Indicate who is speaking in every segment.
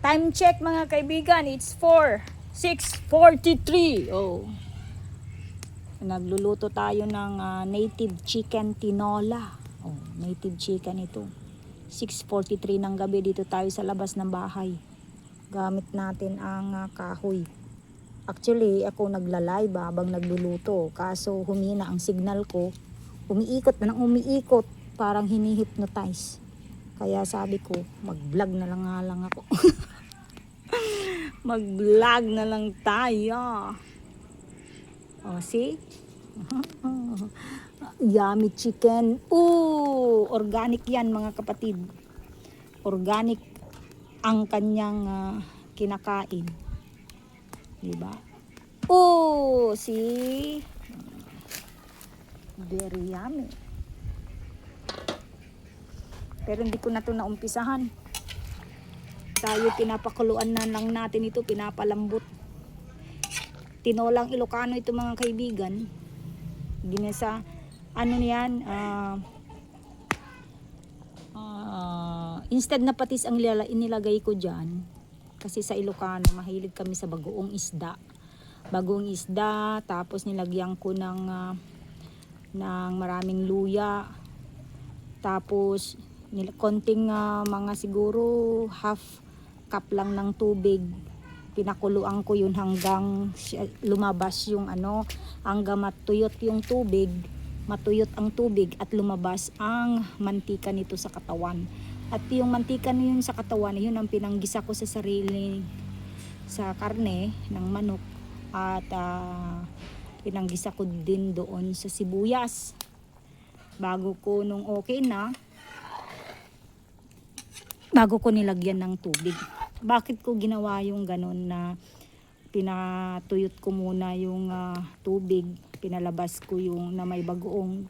Speaker 1: Time check mga kaibigan, it's 6:43. Oh. Nagluluto tayo ng native chicken tinola. Oh, native chicken ito. 6:43 ng gabi, dito tayo sa labas ng bahay. Gamit natin ang kahoy. Actually, ako nagla-live habang nagluluto. Kaso humina ang signal ko. Umiikot na ng umiikot. Parang hini-hypnotize. Kaya sabi ko, mag-vlog na lang ako. Mag-vlog na lang tayo. Oh, see? Yummy chicken. Ooh, organic yan mga kapatid. Organic ang kanyang kinakain. Diba? Oh, see? Very yummy. Pero hindi ko na ito naumpisahan. Tayo pinapakuluan na lang natin ito, pinapalambot. Tinolang Ilocano ito mga kaibigan. Ginisa, ano niyan, instead na patis ang inilagay ko dyan. Kasi sa Ilocano, mahilig kami sa bagoong isda. Bagoong isda, tapos nilagyan ko ng maraming luya. Tapos, konting mga siguro half cup lang ng tubig, pinakuluan ko yun hanggang lumabas yung hanggang matuyot yung tubig, matuyot ang tubig at lumabas ang mantika nito sa katawan. At yung mantika na yun sa katawan, yun ang pinanggisa ko sa sarili, sa karne ng manok, at pinanggisa ko din doon sa sibuyas. Bago ko nung okay na, bago ko nilagyan ng tubig. Bakit ko ginawa yung ganun na pinatuyot ko muna yung tubig, pinalabas ko yung na may bagoong,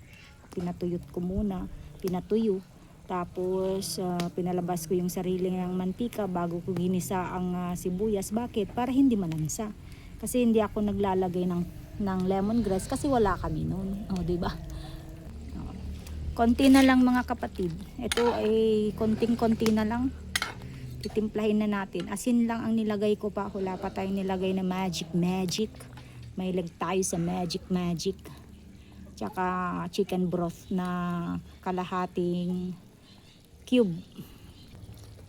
Speaker 1: pinatuyot ko muna, pinatuyo, tapos pinalabas ko yung sarili ng mantika bago ko ginisa ang sibuyas. Bakit? Para hindi malansa. Kasi hindi ako naglalagay ng lemongrass kasi wala kami noon. O, diba? Konti na lang mga kapatid. Ito ay konting-konti na lang. Titimplahin na natin. Asin lang ang nilagay ko pa. Wala pa tayong nilagay na magic. May lag tayo sa magic. Tsaka chicken broth na kalahating cube.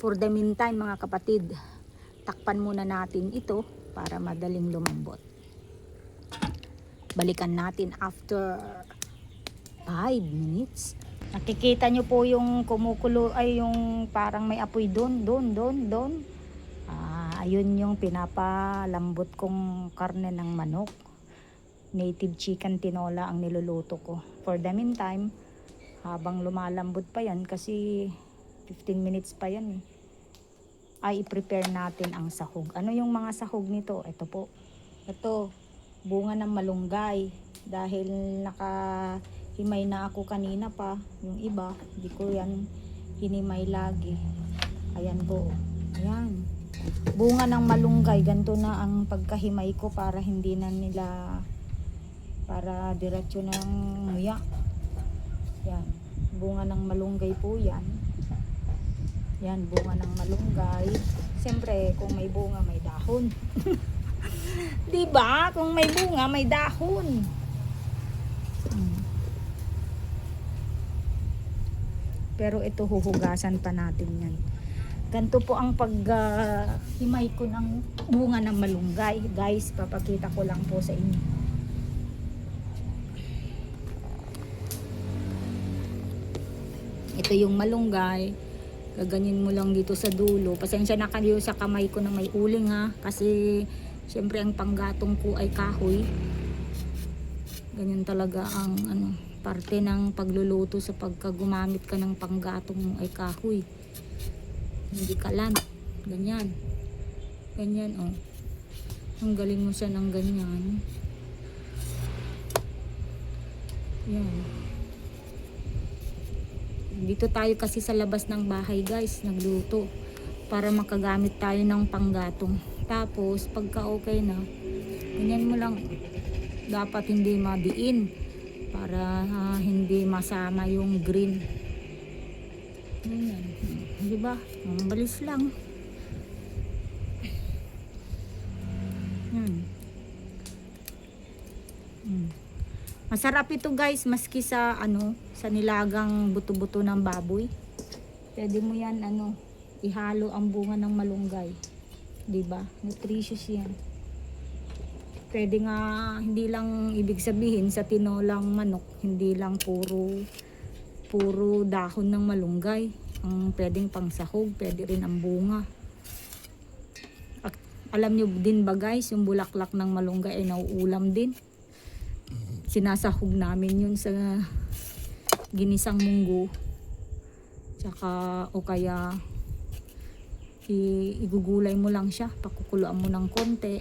Speaker 1: For the meantime mga kapatid, takpan muna natin ito para madaling lumambot. Balikan natin after 5 minutes. Nakikita nyo po yung kumukulo, ay yung parang may apoy doon. Ayun yung pinapalambot kong karne ng manok. Native chicken tinola ang niluluto ko. For the meantime, habang lumalambot pa yan, kasi 15 minutes pa yan ay i-prepare natin ang sahog. Ano yung mga sahog nito? Ito po. Ito, bunga ng malunggay. Dahil himay na ako kanina pa, yung iba, hindi ko yan hinimay lagi. Ayan po, ayan. Bunga ng malunggay, ganito na ang pagkahimay ko para hindi na nila, para diretso ng muya. Yan, bunga ng malunggay po yan. Yan, bunga ng malunggay. Siyempre, kung may bunga, may dahon. Diba? Kung may bunga, may dahon. Pero ito huhugasan pa natin yan. Ganito po ang paghimay ko ng bunga ng malunggay. Guys, papakita ko lang po sa inyo. Ito yung malunggay. Gaganyan mo lang dito sa dulo. Pasensya na kayo sa kamay ko na may uling kasi syempre ang panggatong ko ay kahoy. Ganyan talaga ang parte ng pagluluto sa pagkagumamit ka ng panggatong mo ay kahoy. Hindi kalan. Ganyan. Ganyan Tanggalin mo siya ng ganyan. Yan. Dito tayo kasi sa labas ng bahay guys, nagluto. Para makagamit tayo ng panggatong. Tapos pagka okay na, ganyan mo lang. Dapat hindi madiin. Para hindi masama yung green. Ayan. Diba? Ang balis lang. Hmm. Hmm. Masarap ito guys, maski sa sa nilagang buto-buto ng baboy. Pwede mo yan ihalo ang bunga ng malunggay. 'Di ba? Nutritious 'yan. Pwede nga hindi lang ibig sabihin sa tinolang manok, hindi lang puro dahon ng malunggay. Ang pwedeng pangsahog, pwede rin ang bunga. At alam nyo din ba guys, yung bulaklak ng malunggay ay nauulam din. Sinasahog namin yun sa ginisang munggo. Tsaka o kaya igugulay mo lang siya, pakukuluan mo ng konti.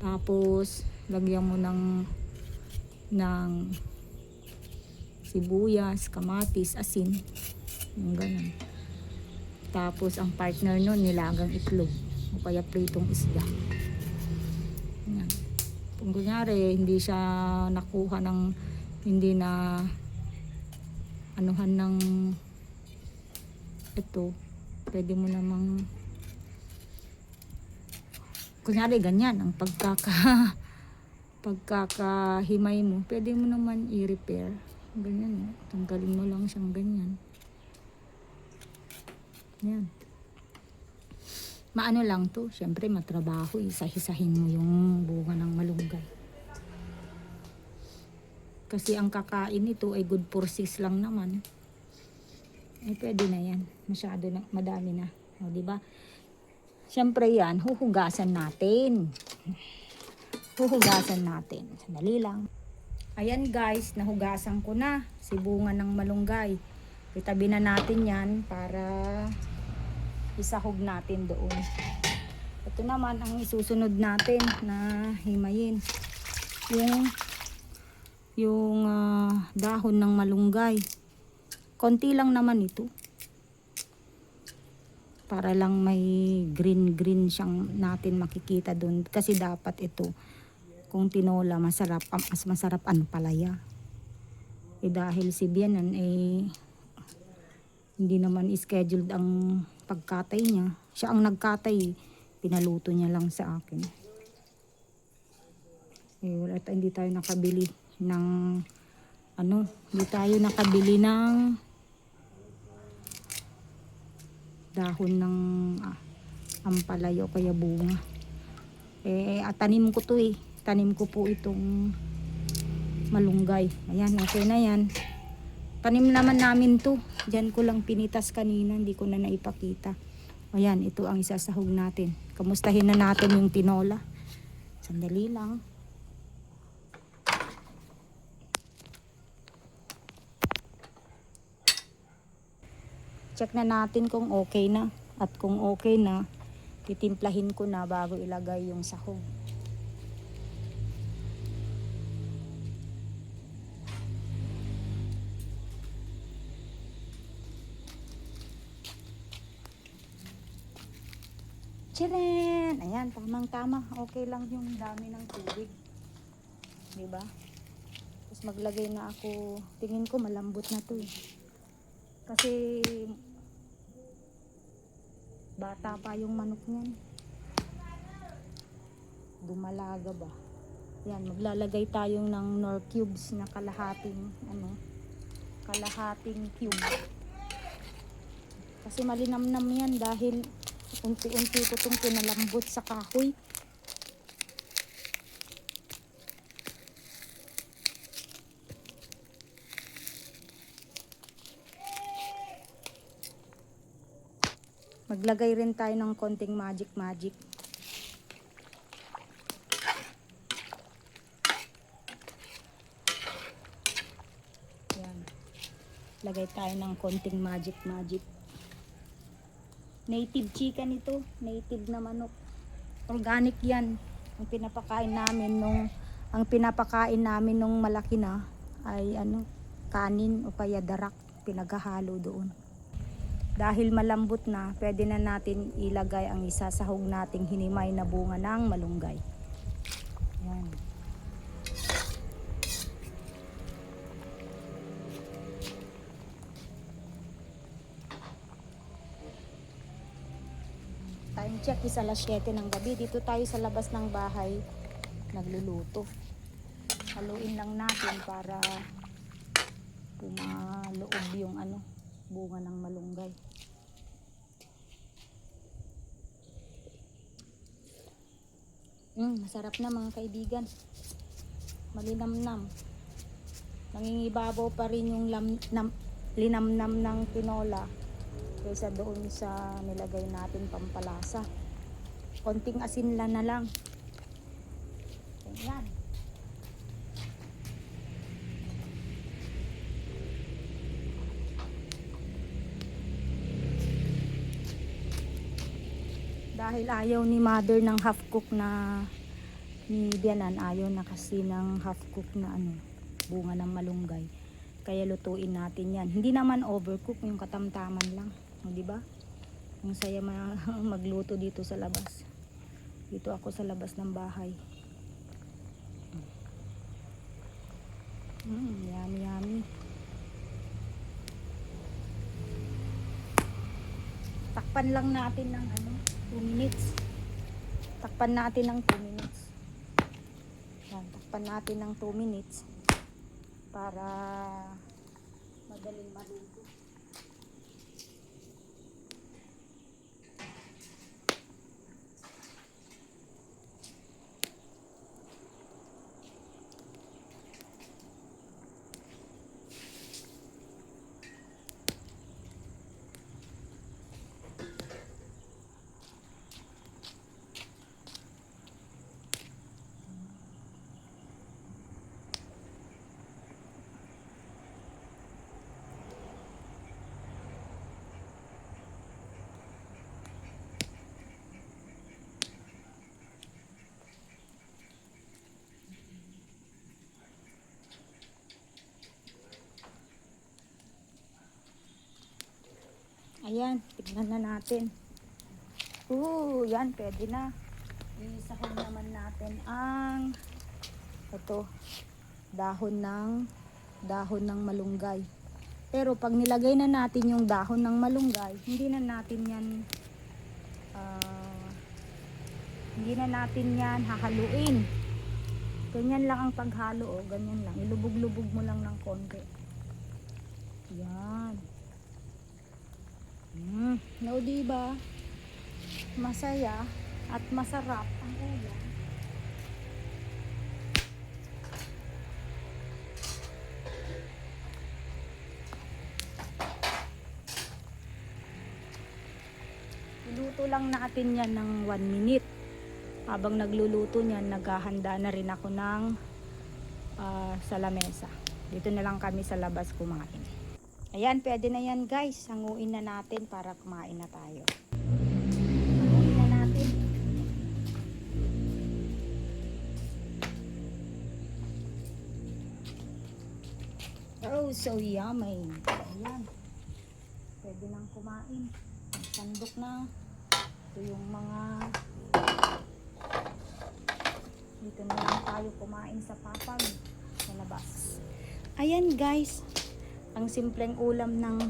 Speaker 1: Tapos lagyan mo ng sibuyas, kamatis, asin. Yung ganun. Tapos ang partner nun nilagang itlog o kaya pritong isda. Yan. Kung kunyari hindi siya nakuha hindi na anuhan ng ito, pwede mo namang kunyari ganyan ang pagkakahimay mo, pwede mo naman i-repair ganyan, tanggalin mo lang siyang ganyan. Yan, maano lang to, syempre matrabaho, isa-isahin mo yung bunga ng malunggay kasi ang kakain nito ay good for 6 lang naman. Pwede na yan, masyado na, madami na, o diba? Syempre yan, huhugasan natin. Sandali lang. Ayan guys, nahugasan ko na si bunga ng malunggay. Itabi na natin yan para isahog natin doon. Ito naman ang isusunod natin na himayin. Yung dahon ng malunggay. Konti lang naman ito. Para lang may green siyang natin makikita doon. Kasi dapat ito, kung tinola, masarap, mas masarap ang palaya. Dahil si Bianan hindi naman scheduled ang pagkatay niya. Siya ang nagkatay, pinaluto niya lang sa akin. Hindi tayo nakabili ng dahon ng ampalaya o kaya bunga. Tanim ko to tanim ko po itong malunggay. Ayan, okay na yan. Tanim naman namin to. Diyan ko lang pinitas kanina, hindi ko na naipakita. Ayan, ito ang isasahog natin. Kamustahin na natin yung tinola. Sandali lang. Check na natin kung okay na. At kung okay na, titimplahin ko na bago ilagay yung sahog. Tcharan! Ayan, tamang-tama. Okay lang yung dami ng tubig. Diba? Tapos maglagay na ako. Tingin ko malambot na to Kasi bata pa yung manok niyan. Dumalaga ba? Yan, maglalagay tayong ng Knorr cubes na kalahating cube. Kasi malinamnam yan dahil unti-unti ko itong pinalambot sa kahoy. Maglagay rin tayo ng konting magic. Yan. Lagay tayo ng konting magic. Native chicken ito, native na manok. Organic 'yan. Ang pinapakain namin nung malaki na ay kanin o kaya darak, pinaghahalo doon. Dahil malambot na, pwede na natin ilagay ang isasahog nating hinimay na bunga ng malunggay. Yan. Time check is alas 7 ng gabi. Dito tayo sa labas ng bahay nagluluto. Haluin lang natin para pumaloob yung bunga ng malunggay. Masarap na mga kaibigan. Malinamnam. Nangingibabaw pa rin yung linamnam ng tinola kaysa doon sa nilagay natin pampalasa. Konting asin lang na lang. Ayan. Dahil ayaw ni mother ng half cook na ni Bianan, ayaw na kasi ng half cook na bunga ng malunggay. Kaya lutuin natin yan. Hindi naman overcook, yung katamtaman lang. Di ba? Ang saya magluto dito sa labas. Dito ako sa labas ng bahay. Yummy, yummy. Takpan lang natin ng 2 minutes. Takpan natin ng 2 minutes. Yan, takpan natin ng 2 minutes para madaling maluto. Ayan, tignan na natin. Yan, pwede na. Isahog naman natin ang dahon ng malunggay. Pero pag nilagay na natin yung dahon ng malunggay, hindi na natin yan hahaluin. Ganyan lang ang paghalo, ganyan lang. Ilubog-lubog mo lang ng konti. Yan. No, diba? Masaya at masarap ang ulam. Iluto lang natin yan ng 1 minute. Habang nagluluto niyan, naghahanda na rin ako ng sa lamesa. Dito na lang kami sa labas kumain. Ayan, pwede na yan guys. Hanguin na natin para kumain na tayo. Hanguin na natin. Oh, so yummy. Ayan. Pwede nang kumain. Sandok na. Ito yung mga... Dito na lang tayo kumain sa papag sa labas. Ayan guys. Ang simpleng ulam ng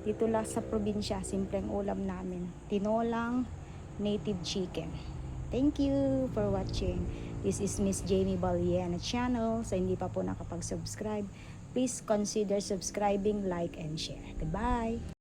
Speaker 1: dito lang sa probinsya, simpleng ulam namin. Tinolang native chicken. Thank you for watching. This is Miss Jamie Baliena channel. Sa hindi pa po nakapag-subscribe, please consider subscribing, like, and share. Goodbye!